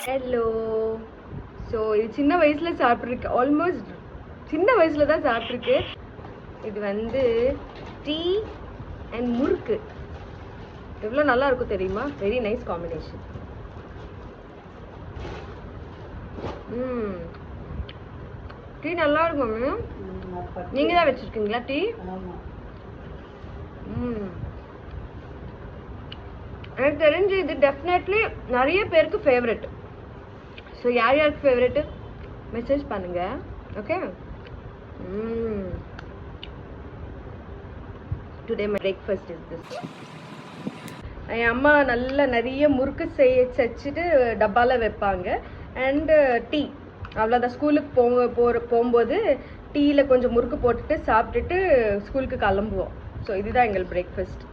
Hello. So இது சின்ன வயசில் சாப்பிட்ருக்கு, ஆல்மோஸ்ட் சின்ன வயசில் தான் சாப்பிட்ருக்கு. இது வந்து டீ அண்ட் முறுக்கு எவ்வளோ நல்லா இருக்கும் தெரியுமா? Very nice combination. டீ நல்லா இருக்கும். நீங்கள் தான் வச்சுருக்கீங்களா டீ? எனக்கு தெரிஞ்சு இது டெஃபினெட்லி நிறைய பேருக்கு ஃபேவரெட். ஸோ யார் யாருக்கு ஃபேவரெட்டு மெசேஜ் பண்ணுங்க. Okay. Today my breakfast is this. என் அம்மா நல்லா நிறைய முறுக்கு செஞ்சுட்டு டப்பாவில் வைப்பாங்க. அண்டு டீ அவ்வளோதான். ஸ்கூலுக்கு போகும்போது டீயில் கொஞ்சம் முறுக்கு போட்டுட்டு சாப்பிட்டுட்டு ஸ்கூலுக்கு கிளம்புவோம். ஸோ இதுதான் எங்கள் பிரேக்ஃபாஸ்ட்.